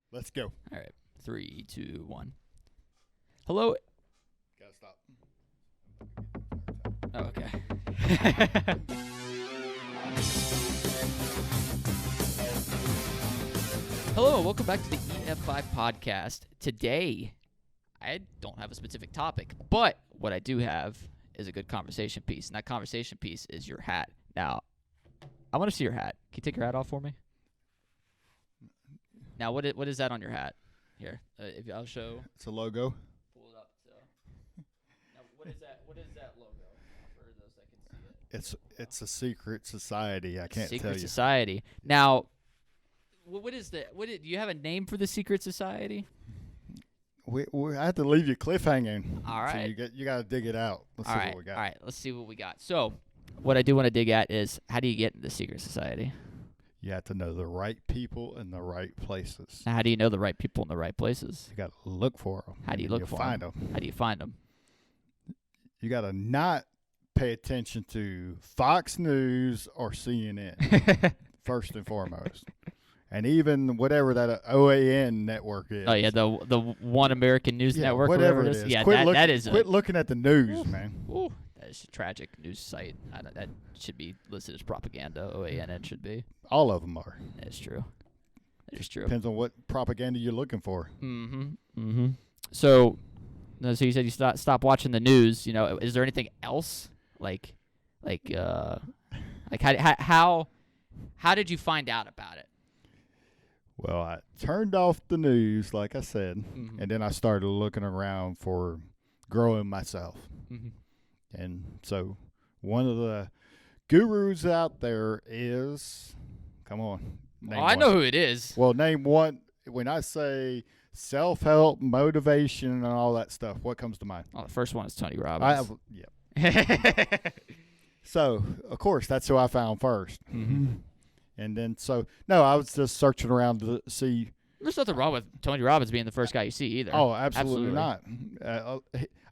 Let's go. All right. 3, 2, 1. Hello. Gotta stop. Oh, okay. Hello, and welcome back to the EF5 podcast. Today, I don't have a specific topic, but what I do have is a good conversation piece, and that conversation piece is your hat. Now, I want to see your hat. Can you take your hat off for me? Now, what is that on your hat? Here, if I'll show. It's a logo. Pull it up. So, now, what is that? What is that logo? For those that can see it. It's a secret society. I can't Secret tell you. Society. Now, what is the? Do you have a name for the Secret Society? I have to leave you cliffhanging. All right. So you got to dig it out. Let's see what we got. All right. Let's see what we got. So, what I do want to dig at is how do you get in the Secret Society? You have to know the right people in the right places. Now, how do you know the right people in the right places? You got to look for them. How do you look for find them? them? How do you find them? You got to not pay attention to Fox News or CNN first and foremost. And even whatever that OAN network is. Oh yeah, the One American News Network, whatever it it is. is. Yeah, Quit is. Quit looking at the news, man. Ooh, that is a tragic news site. That should be listed as propaganda. OAN should be. All of them are. That's true. That is true. Depends on what propaganda you're looking for. So you said you stop watching the news. You know, is there anything else like how did you find out about it? Well, I turned off the news, like I said, and then I started looking around for growing myself. And so one of the gurus out there is, come on. I know who it is. Well, name one. When I say self-help, motivation, and all that stuff, what comes to mind? Oh, the first one is Tony Robbins. So, of course, that's who I found first. And then, I was just searching around to see. There's nothing wrong with Tony Robbins being the first guy you see either. Oh, absolutely not. A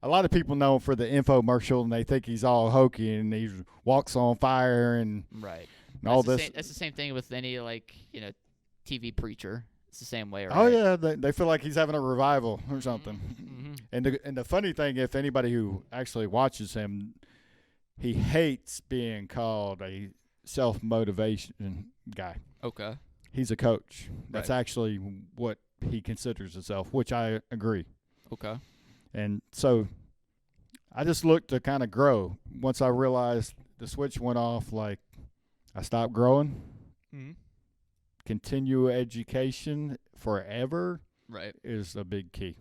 lot of people know him for the infomercial, and they think he's all hokey, and he walks on fire and right. And all this. That's the same thing with any TV preacher. It's the same way. Right? Oh yeah, they feel like he's having a revival or something. And the funny thing, if anybody who actually watches him, he hates being called a self-motivation guy. Okay. He's a coach. That's Right. actually what he considers himself, which I agree. Okay. And so I just looked to kind of grow. Once I realized the switch went off, like I stopped growing. Continue education forever Right. is a big key.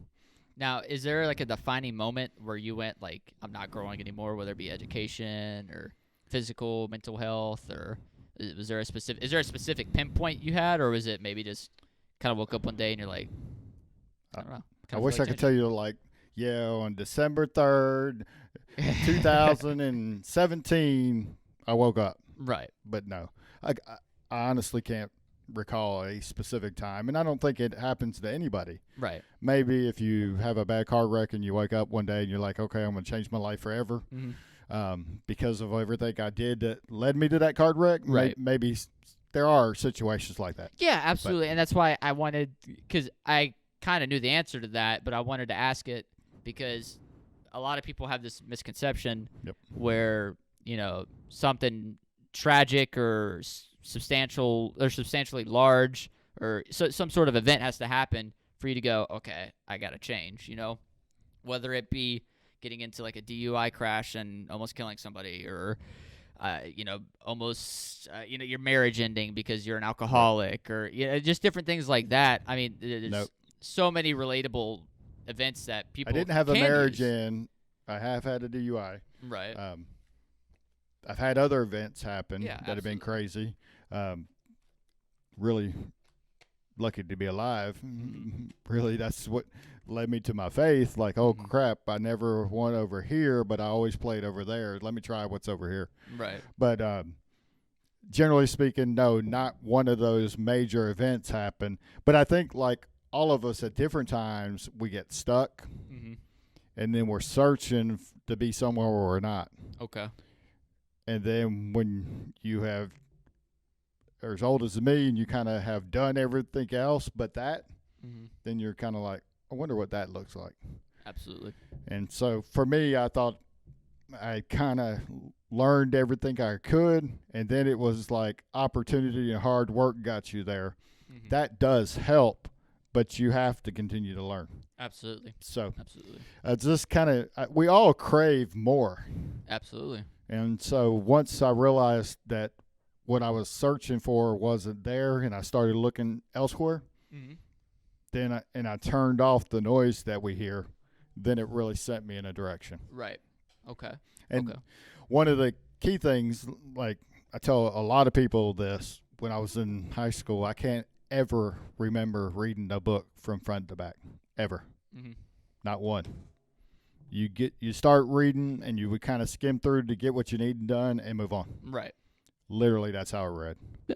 Now, is there like a defining moment where you went like, I'm not growing anymore, whether it be education or physical, mental health, or is there a specific pinpoint you had, or was it maybe just kind of woke up one day and you're like, I don't know. I wish I could tell you on December 3rd, 2017, I woke up. Right. But no, I honestly can't recall a specific time, and I don't think it happens to anybody. Right. Maybe if you have a bad car wreck and you wake up one day and you're like, okay, I'm going to change my life forever. Because of everything I did that led me to that car wreck. Right. Maybe there are situations like that. Yeah, absolutely. And that's why I wanted, because I kind of knew the answer to that, but I wanted to ask it because a lot of people have this misconception where, something tragic or substantial or substantially large or some sort of event has to happen for you to go, okay, I got to change, whether it be getting into like a DUI crash and almost killing somebody or, almost, your marriage ending because you're an alcoholic or, just different things like that. I mean, there's so many relatable events that people I didn't have a marriage use. I have had a DUI. Right. I've had other events happen that absolutely. have been crazy. Really lucky to be alive. Really, that's what led me to my faith. Like, oh, crap, I never won over here, but I always played over there. Let me try what's over here. Right. But generally speaking, no, not one of those major events happened. But I think, like all of us at different times, we get stuck, and then we're searching to be somewhere we're not. Okay. And then when you are as old as me and you kind of have done everything else but that, then you're kind of like, I wonder what that looks like. Absolutely. And so for me, I thought I kind of learned everything I could, and then it was like opportunity and hard work got you there. That does help, but you have to continue to learn. Absolutely. So absolutely, just kind of we all crave more. Absolutely. And so once I realized that what I was searching for wasn't there, and I started looking elsewhere, then I turned off the noise that we hear. Then it really sent me in a direction. Right. Okay. And one of the key things, like I tell a lot of people this, when I was in high school, I can't ever remember reading a book from front to back, ever. Not one. You start reading, and you would kind of skim through to get what you need done and move on. Right. Literally, that's how I read. Yeah.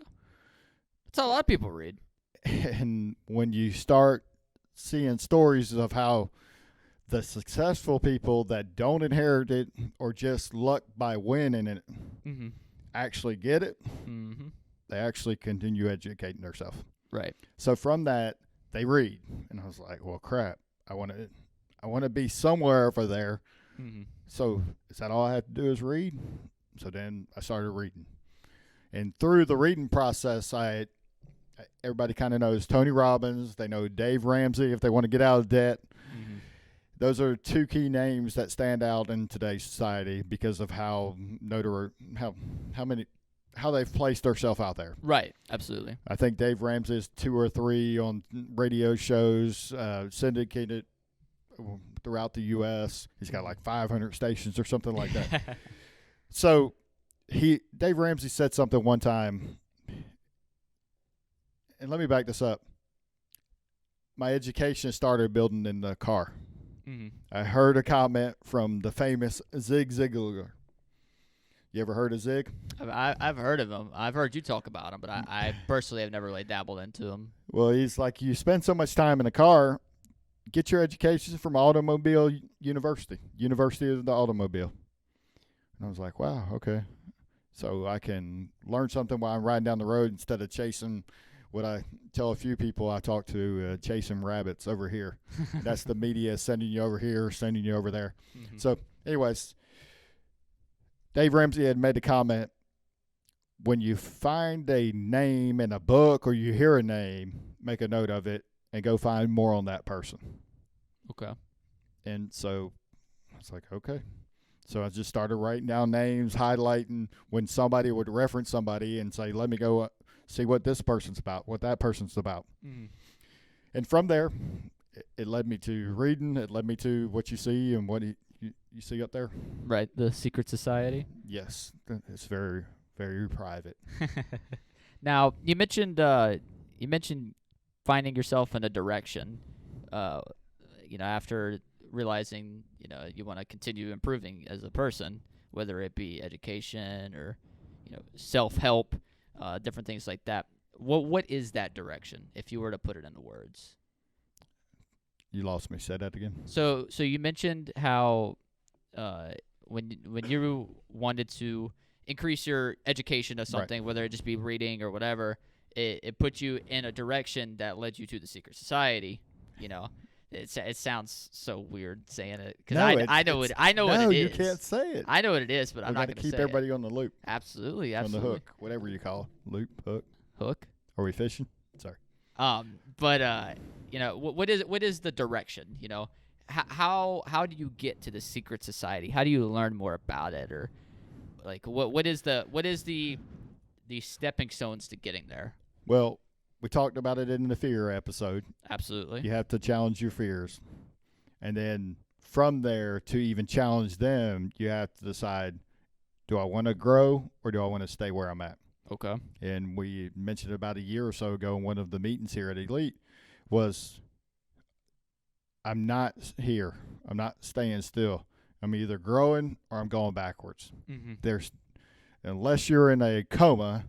That's how a lot of people read. And when you start seeing stories of how the successful people that don't inherit it or just luck by winning it actually get it, they actually continue educating themselves. Right. So from that, they read, and I was like, well, crap, I want to be somewhere over there. So is that all I have to do is read? So then I started reading, and through the reading process, everybody kind of knows Tony Robbins. They know Dave Ramsey if they want to get out of debt. Those are two key names that stand out in today's society because of how they've placed themselves out there. Right. Absolutely. I think Dave Ramsey is 2 or 3 on radio shows, syndicated throughout the U.S. He's got like 500 stations or something like that. So Dave Ramsey said something one time, and let me back this up. My education started building in the car. I heard a comment from the famous Zig Ziglar. You ever heard of Zig? I've heard of him. I've heard you talk about him, but I personally have never really dabbled into him. Well, he's like, you spend so much time in a car, get your education from Automobile University of the Automobile. And I was like, wow, okay. So I can learn something while I'm riding down the road instead of chasing what I tell a few people I talk to, chasing rabbits over here. That's the media sending you over here, sending you over there. So anyways, Dave Ramsey had made a comment, when you find a name in a book or you hear a name, make a note of it and go find more on that person. Okay. And so I was like, okay. So I just started writing down names, highlighting when somebody would reference somebody and say, let me go see what this person's about, what that person's about. And from there, it led me to reading. It led me to what you see and what you see up there. Right, the secret society. Yes, it's very, very private. Now, you mentioned finding yourself in a direction, after realizing, you want to continue improving as a person, whether it be education or, self-help, different things like that. What is that direction, if you were to put it into words? You lost me. Say that again. So you mentioned how when you wanted to increase your education of something, whether it just be reading or whatever, it put you in a direction that led you to the secret society. It sounds so weird saying it because I know what it is. You can't say it. I know what it is, but I'm not going to say it. Keep everybody on the loop. Absolutely. On the hook, whatever you call it. Loop, hook. Are we fishing? Sorry. But what is the direction? How do you get to the secret society? How do you learn more about it, or like what is the stepping stones to getting there? Well, we talked about it in the fear episode. Absolutely. You have to challenge your fears. And then from there, to even challenge them, you have to decide, do I want to grow or do I want to stay where I'm at? Okay. And we mentioned about a year or so ago in one of the meetings here at Elite was, I'm not here. I'm not staying still. I'm either growing or I'm going backwards. Unless you're in a coma,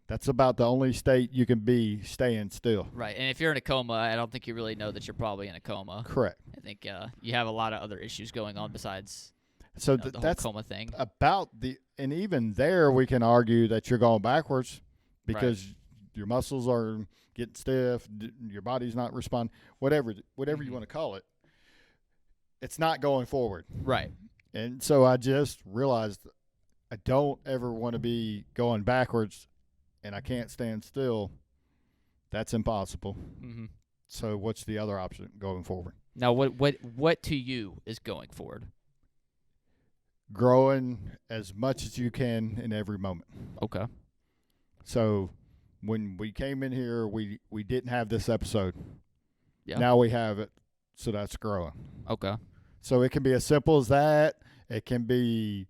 that's about the only state you can be staying still. Right. And if you're in a coma, I don't think you really know that you're probably in a coma. Correct. I think you have a lot of other issues going on besides the that's whole coma thing. And even there we can argue that you're going backwards because your muscles are getting stiff, your body's not responding, whatever you want to call it, it's not going forward. Right. And so I just realized I don't ever want to be going backwards, and I can't stand still. That's impossible. Mm-hmm. So what's the other option going forward? Now, what to you is going forward? Growing as much as you can in every moment. Okay. So when we came in here, we didn't have this episode. Yeah. Now we have it, so that's growing. Okay. So it can be as simple as that. It can be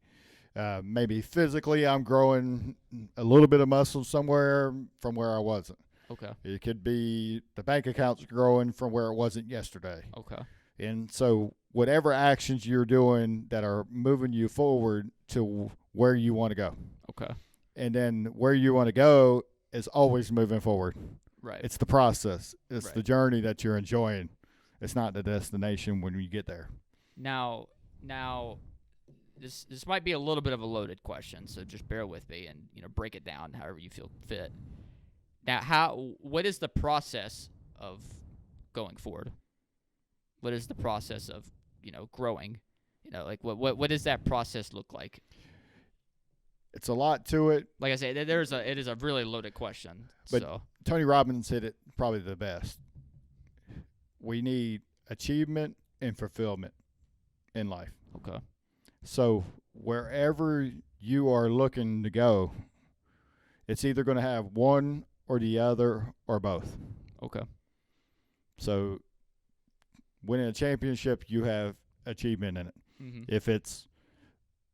maybe physically I'm growing a little bit of muscle somewhere from where I wasn't. Okay. It could be the bank account's growing from where it wasn't yesterday. Okay. And so whatever actions you're doing that are moving you forward to where you want to go. Okay. And then where you want to go is always moving forward. Right. It's the process. It's right. the journey that you're enjoying. It's not the destination when you get there. Now, this might be a little bit of a loaded question, so just bear with me and break it down however you feel fit. Now, what is the process of going forward? What is the process of growing? Like what does that process look like? It's a lot to it. Like I say, it is a really loaded question. But so Tony Robbins hit it probably the best. We need achievement and fulfillment in life. Okay. So wherever you are looking to go, it's either going to have one or the other or both. Okay. So winning a championship, you have achievement in it. Mm-hmm. If it's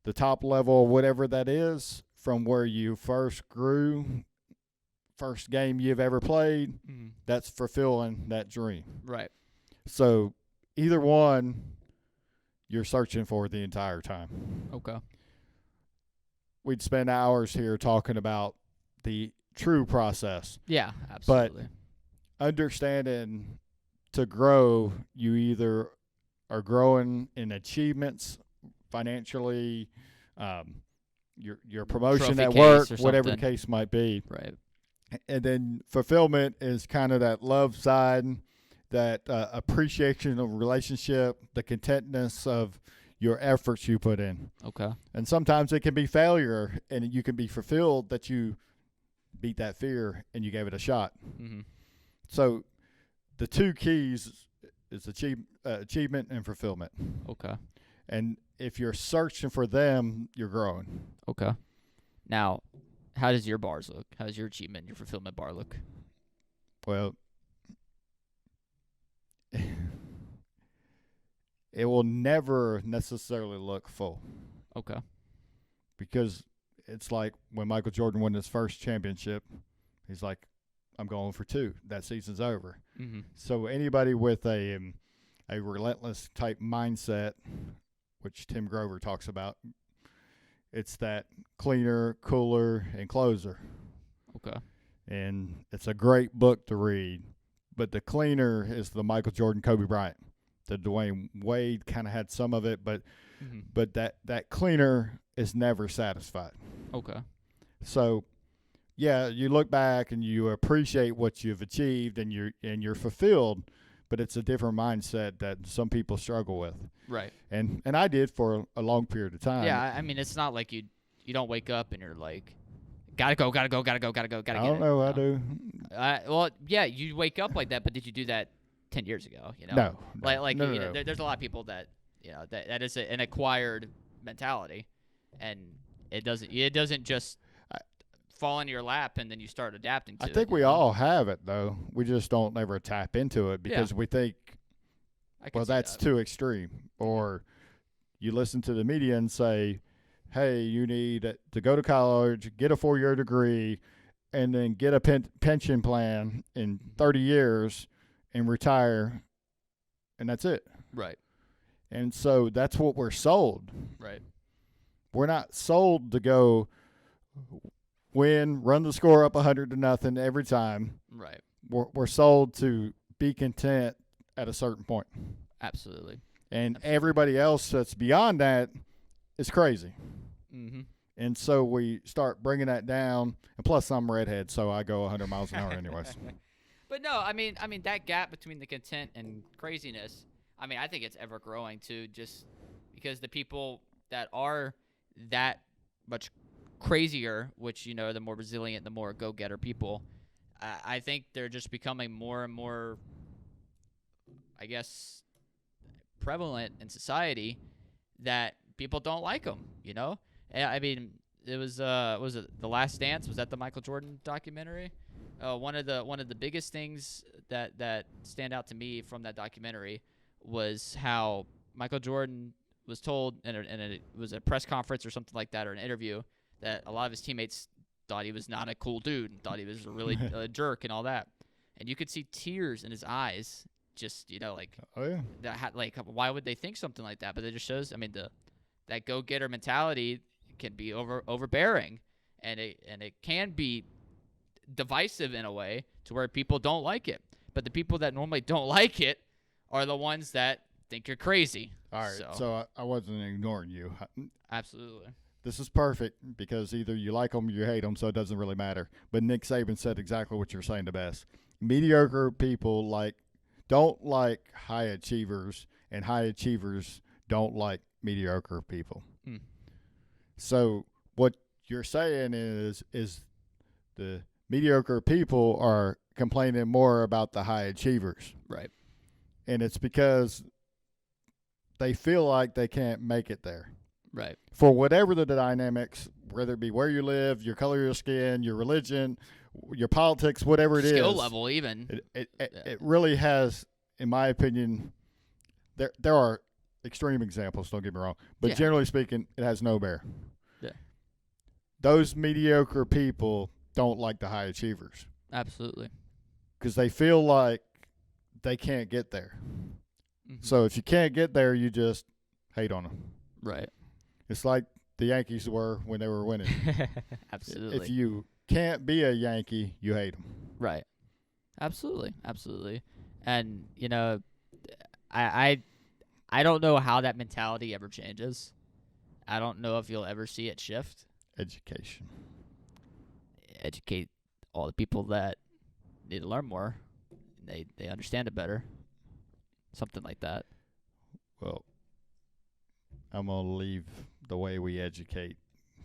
the top level, whatever that is, from where you first grew, first game you've ever played, mm-hmm. that's fulfilling that dream. Right. So either one, you're searching for the entire time. Okay. We'd spend hours here talking about the true process. Yeah, absolutely. But understanding to grow, you either are growing in achievements financially, your promotion at work, whatever the case might be. Right. And then fulfillment is kind of that love side, that appreciation of relationship, the contentness of your efforts you put in. Okay. And sometimes it can be failure, and you can be fulfilled that you beat that fear and you gave it a shot. Mm-hmm. So the two keys is achievement and fulfillment. Okay. And if you're searching for them, you're growing. Okay. Now, how does your bars look? How does your achievement and your fulfillment bar look? Well, it will never necessarily look full. Okay. Because it's like when Michael Jordan won his first championship, he's like, I'm going for 2. That season's over. Mm-hmm. So anybody with a relentless type mindset, which Tim Grover talks about, it's that cleaner, cooler, and closer. Okay. And it's a great book to read. But the cleaner is the Michael Jordan, Kobe Bryant. The Dwayne Wade kind of had some of it, but mm-hmm. but that cleaner is never satisfied. Okay. So, yeah, you look back and you appreciate what you've achieved and you're fulfilled, but it's a different mindset that some people struggle with. Right. And I did for a long period of time. Yeah, I mean, it's not like you don't wake up and you're like, gotta go. I don't know. I do. Well, yeah, you wake up like that, but did you do that 10 years ago? No. No. There's a lot of people that that is an acquired mentality, and it doesn't just fall into your lap and then you start adapting to it. I think we all have it though. We just don't ever tap into it because we think, well, that's too extreme. Or you listen to the media and say, hey, you need to go to college, get a 4-year degree, and then get a pension plan in 30 years and retire, and that's it. Right. And so that's what we're sold. Right. We're not sold to go win, run the score up 100-0 every time. Right. We're sold to be content at a certain point. Absolutely. And everybody else that's beyond that is crazy. Mm-hmm. And so we start bringing that down. And plus, I'm redhead, so I go 100 miles an hour anyways. But no, I mean that gap between the content and craziness, I mean, I think it's ever growing too, just because the people that are that much crazier, which, you know, the more resilient, the more go-getter people, I think they're just becoming more and more, I guess, prevalent in society, that people don't like them, you know? I mean, it was it The Last Dance? Was that the Michael Jordan documentary? One of the biggest things that stand out to me from that documentary was how Michael Jordan was told, and it was a press conference or something like that, or an interview, that a lot of his teammates thought he was not a cool dude and thought he was a really jerk and all that. And you could see tears in his eyes, just, you know, like, oh yeah, like, why would they think something like that? But it just shows, I mean, that go-getter mentality can be overbearing, and it can be divisive in a way to where people don't like it. But the people that normally don't like it are the ones that think you're crazy. All right, so I wasn't ignoring you. Absolutely. This is perfect because either you like them or you hate them, so it doesn't really matter. But Nick Saban said exactly what you're saying the best. Mediocre people don't like high achievers, and high achievers don't like mediocre people. So what you're saying is the mediocre people are complaining more about the high achievers. Right. And it's because they feel like they can't make it there. Right. For whatever the dynamics, whether it be where you live, your color of your skin, your religion, your politics, whatever it is. Skill level even. It really has, in my opinion, there are extreme examples, don't get me wrong. But generally speaking, it has no bear. Yeah. Those mediocre people don't like the high achievers. Absolutely. Because they feel like they can't get there. Mm-hmm. So if you can't get there, you just hate on them. Right. It's like the Yankees were when they were winning. Absolutely. If you can't be a Yankee, you hate them. Right. Absolutely. Absolutely. And, you know, I don't know how that mentality ever changes. I don't know if you'll ever see it shift. Education. Educate all the people that need to learn more. They understand it better. Something like that. Well, I'm going to leave the way we educate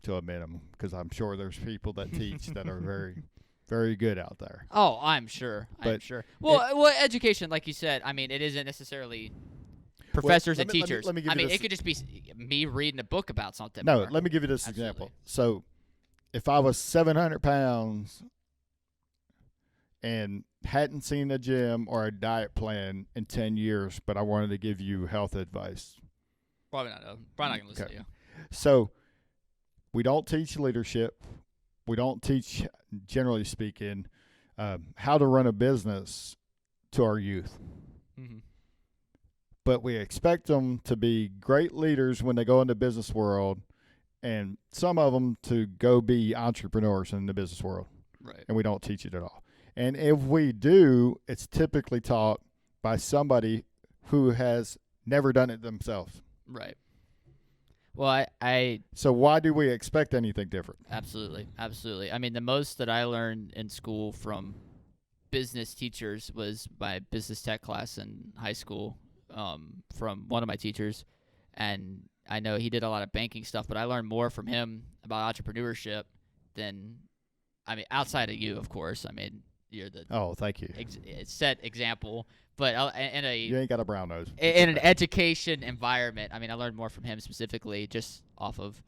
to a minimum because I'm sure there's people that teach that are very, very good out there. Oh, I'm sure. I'm sure. Well, education, like you said, I mean, it isn't necessarily professors and teachers. Let me give you this. It could just be me reading a book about something. No, let me give you this example. So if I was 700 pounds and hadn't seen a gym or a diet plan in 10 years, but I wanted to give you health advice. Probably not going to listen to you. So we don't teach leadership. We don't teach, generally speaking, how to run a business to our youth. Mm-hmm. But we expect them to be great leaders when they go into the business world, and some of them to go be entrepreneurs in the business world. Right. And we don't teach it at all. And if we do, it's typically taught by somebody who has never done it themselves. Right. Well, So why do we expect anything different? Absolutely. Absolutely. I mean, the most that I learned in school from business teachers was my business tech class in high school, from one of my teachers. And I know he did a lot of banking stuff, but I learned more from him about entrepreneurship than, I mean, outside of you, of course. I mean, you're the thank you. Set example. But you ain't got a brown nose. In an education environment, I mean, I learned more from him specifically just off of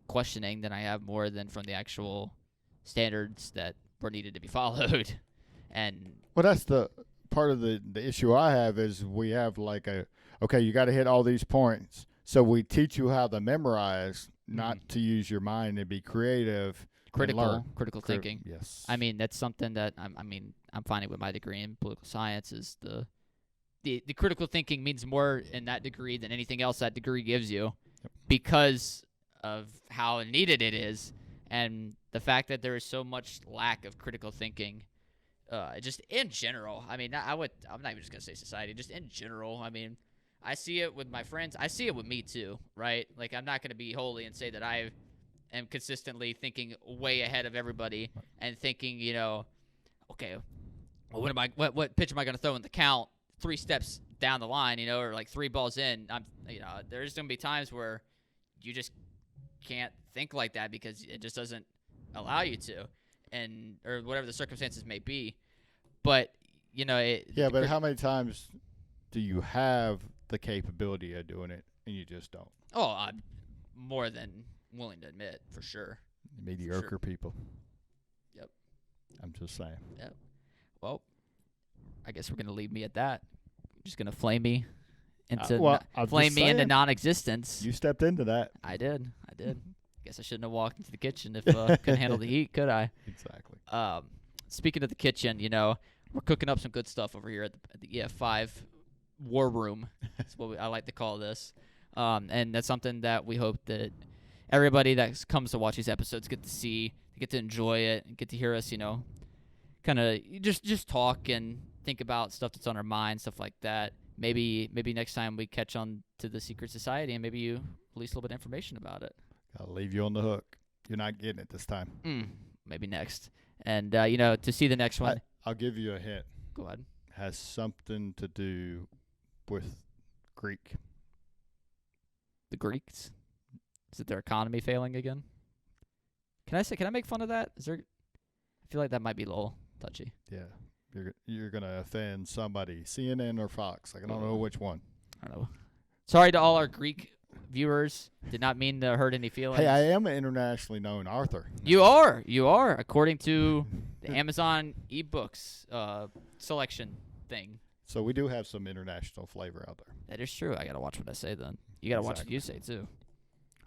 questioning than I have more than from the actual standards that were needed to be followed. And well, that's the part of the issue I have is we have like you got to hit all these points. So we teach you how to memorize, not to use your mind and be creative. Critical thinking. Yes. I mean, that's something that I'm finding with my degree in political science is the critical thinking means more in that degree than anything else that degree gives you, because of how needed it is, and the fact that there is so much lack of critical thinking, just in general. I mean, I'm not even just gonna say society, just in general. I mean, I see it with my friends. I see it with me too, right? Like, I'm not gonna be holy and say that I am consistently thinking way ahead of everybody and thinking, okay, well, what pitch am I going to throw in the count 3 steps down the line, or like 3 balls in? There's going to be times where you just can't think like that because it just doesn't allow you to, or whatever the circumstances may be. But but how many times do you have the capability of doing it and you just don't? Oh, I'm more than willing to admit, for sure. Mediocre people. Yep. I'm just saying. Yep. Well, I guess we're gonna leave me at that. You're just gonna flame me into non-existence. You stepped into that. I did. Guess I shouldn't have walked into the kitchen if couldn't handle the heat, could I? Exactly. Speaking of the kitchen, we're cooking up some good stuff over here at the EF5 war room. That's what I like to call this. And that's something that we hope that everybody that comes to watch these episodes get to see, get to enjoy it, and get to hear us, kind of just talk and think about stuff that's on our mind, stuff like that. Maybe next time we catch on to the secret society and maybe you release a little bit of information about it. I'll leave you on the hook. You're not getting it this time. Maybe next. And, to see the next one. I'll give you a hint. Go ahead. Has something to do with Greek. The Greeks? Is it their economy failing again? Can I make fun of that? I feel like that might be a little touchy. Yeah. You're going to offend somebody, CNN or Fox. I don't know which one. I don't know. Sorry to all our Greek viewers. Did not mean to hurt any feelings. Hey, I am an internationally known author. You are. According to the Amazon ebooks selection thing. So we do have some international flavor out there. That is true. I got to watch what I say then. You got to watch what you say too.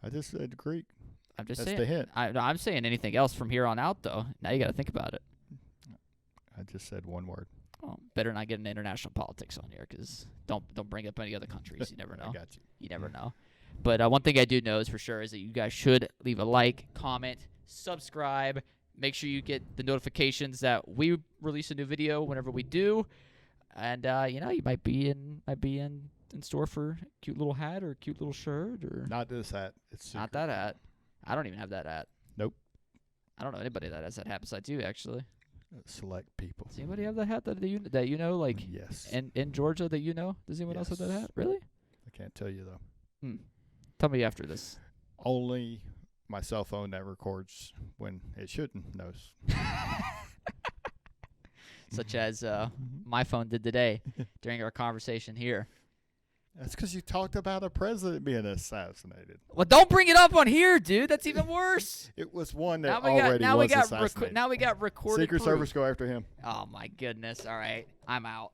I just said Greek. I'm just saying. That's the hint. I'm saying anything else from here on out, though. Now you got to think about it. I just said one word. Oh, better not get into international politics on here because don't bring up any other countries. You never know. I got you. You never know. But one thing I do know is for sure is that you guys should leave a like, comment, subscribe. Make sure you get the notifications that we release a new video whenever we do. And you might be in store for a cute little hat or a cute little shirt or not this hat. It's secret. Not that hat. I don't even have that hat. Nope. I don't know anybody that has that hat besides you, actually. Select people. Does anybody have that hat that you know, like yes. in Georgia that you know? Does anyone else have that hat? Really? I can't tell you though. Tell me after this. Only my cell phone that records when it shouldn't knows. Such as my phone did today during our conversation here. That's because you talked about a president being assassinated. Well, don't bring it up on here, dude. That's even worse. It was one that already was assassinated. Now we got recorded Secret proof. Service go after him. Oh, my goodness. All right. I'm out.